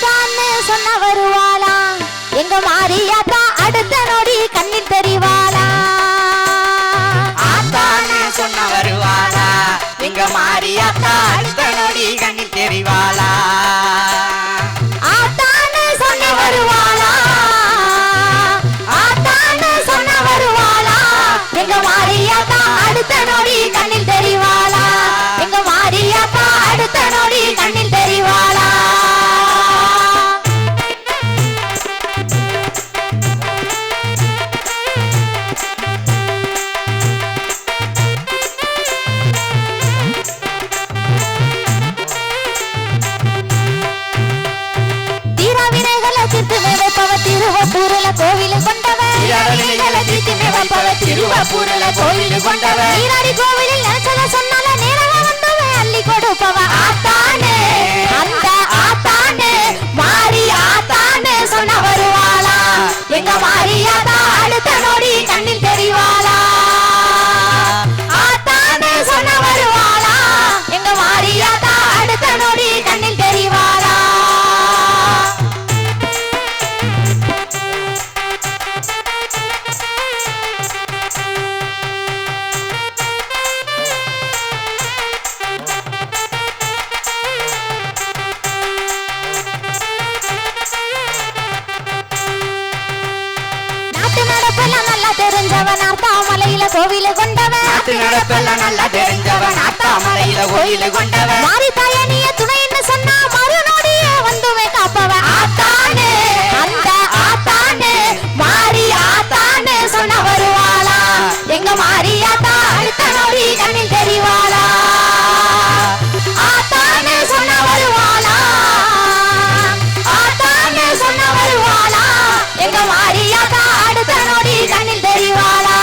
ஆத்தான்னு சொன்ன வருவாளா எங்க மாரியாத்தா அடுத்த நொடி கண்ணில் தெரிவாளா ஆத்தான்னு சொன்ன வருவாளா எங்க மாரியாத்தா அடுத்த நொடி கண்ணில் தெரிவாளா ஆத்தான்னு சொன்ன வருவாளா ஆத்தான்னு சொன்ன வருவாளா எங்க மாரியாத்தா அடுத்த நொடி கண்ணில் தெரிவாளா எங்க மாரியாத்தா அடுத்த நொடி கண்ணில் தெரிவாளா திருவப்பூர்ல கோவில் கொண்டவர் திருவப்பூர்ல கோவில் கொண்டவர் நீராடி கோவிலில் நினைச்சத சொன்னால நேரமா வந்தவன் அள்ளி கொடுப்பவ ஆத்தானே அந்த ஆத்தானே மாரி ஆத்தானே சொன்ன வருவாளா எங்க மாரியாத்தா அடுத்த நொடி கண்ணில் தெரிவாளா ஆத்தானே சொன்ன வருவாளா எங்க மாரியாத்தா அடுத்த நொடி கண்ணில் தெரிவாளா கோவில கொண்டவன் நாட்டு நடப்பெல்லாம் நல்லா தெரிஞ்சவன் ஆத்தாமலையில கோயில கொண்டவன் மாரி தாயனிய துணைன்னு சொன்னா மறுநொடியே வந்துவே காப்பவன் ஆத்தானே அந்த ஆத்தானே மாரி ஆத்தானே சொன்ன வருவாளா எங்க மாரியாத்தா அடுத்த நொடி கண்ணில் தெரிவாளா ஆத்தானே சொன்ன வருவாளா ஆத்தானே சொன்ன வருவாளா எங்க மாரியாத்தா அடுத்த நொடி கண்ணில் தெரிவாளா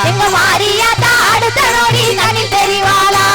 எங்க மாரியாத்தா அடுத்த நொடி கண்ணில் தெரிவாளா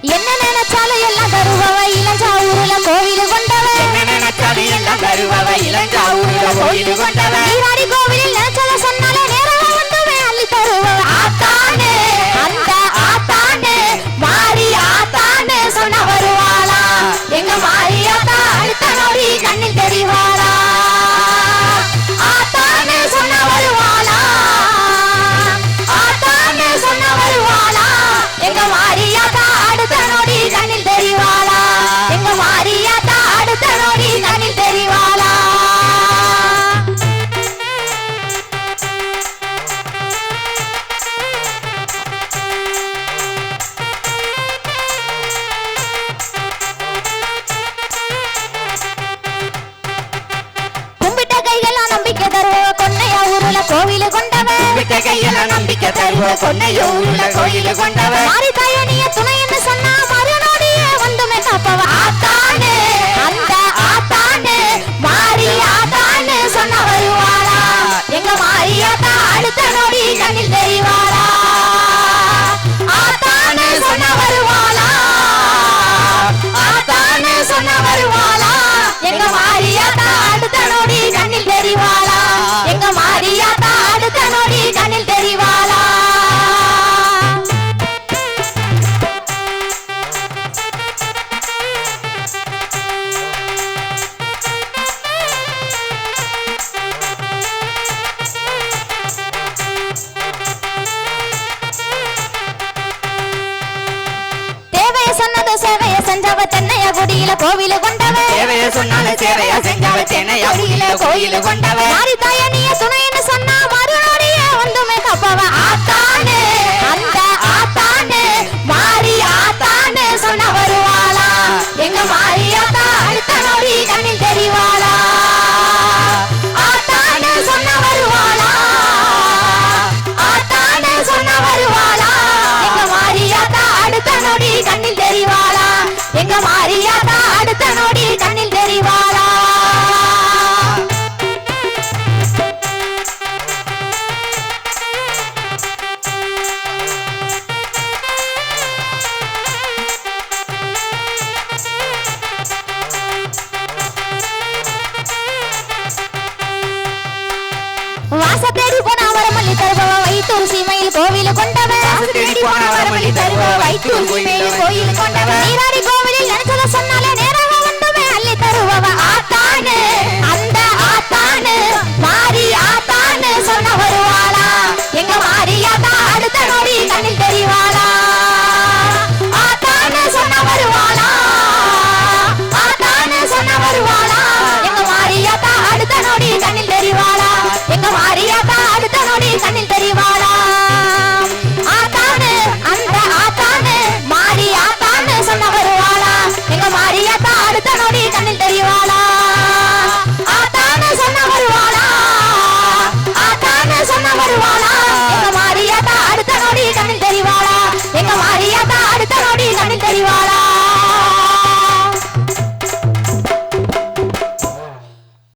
என்ன நினைச்சாலும் எல்லாம் தருவவ இளஞ்சாவூர்ல கோவில் கொண்டவன் என்ன நினைச்சாலும் எல்லாம் தருவவ இளஞ்சாவூர்ல கோயில் கொண்டவன் நீராடி கோவிலில் நினைச்சத சொன்னாலே நேரமா வந்துவே அள்ளி தருவவ ஆத்தானே அந்த ஆத்தானே மாரி ஆத்தானே சொன்ன வருவாளா எங்க மாரியாத்தா அடுத்த நொடி கண்ணில் தெரிவாளா ஆத்தானே சொன்ன வருவாளா ஆத்தானே சொன்ன வருவாளா எங்க மாரியாத்தா அடுத்த நொடி கண்ணில் தெரிவாளா எங்க மாரியாத்தா அடுத்த நொடி கண்ணில் தெரிவாளா கும்பிட்ட கையெல்லாம் நம்பிக்கை தருவ கொன்னையா ஊருல கோவில் கொண்டவன் விட்ட கையில நம்பிக்கை தருவ கொன்னையூர்ல கோயில் கொண்டவன் மாரி தாயனிய துணைன்னு சொன்னா மறுநொடியே வந்துமே காப்பவ ஆத்தானே அந்த ஆத்தானே மாரி ஆத்தானே சொன்ன வருவாளா எங்க மாரியாத்தா அடுத்த நொடி கண்ணில் தெரிவாளா ஆத்தானே சொன்ன வருவாளா ஆத்தானே சொன்ன வருவாளா எங்க மாரியாத்தா அடுத்த நொடி கண்ணில் தெரிவாளா எங்க மாரியாத்தா அடுத்த நொடி கண்ணில் தெரிவாளா தேவைய சொன்னது சேவைய செஞ்சவ தென்னைய குடியில கோவில கொண்டவன் சேவைய சொன்னால சேவையா செஞ்சவ தென்னையா கோயில கொண்டவன் மாரி தாயனிய துணைன்னு சொன்னா மறுநொடியே வந்துமே காப்பவ ஆத்தானே அந்த ஆத்தானே மாரி ஆத்தானே சொன்ன வருவாளா எங்க மாரியாத்தா அடுத்த நொடி கண்ணில் தெரிவாளா ஆத்தானே சொன்ன வருவாளா ஆத்தானே சொன்ன வருவாளா எங்க மாரியாத்தா அடுத்த நொடி கண்ணில் தெரிவாளா எங்க மாரியாத்தா அடுத்த நொடி கண்ணில் தெரிவாளா தூக்கி மேலும் கோயில் கொண்டவன் நீராடி கோவிலில் நினைச்சத சொன்னாலே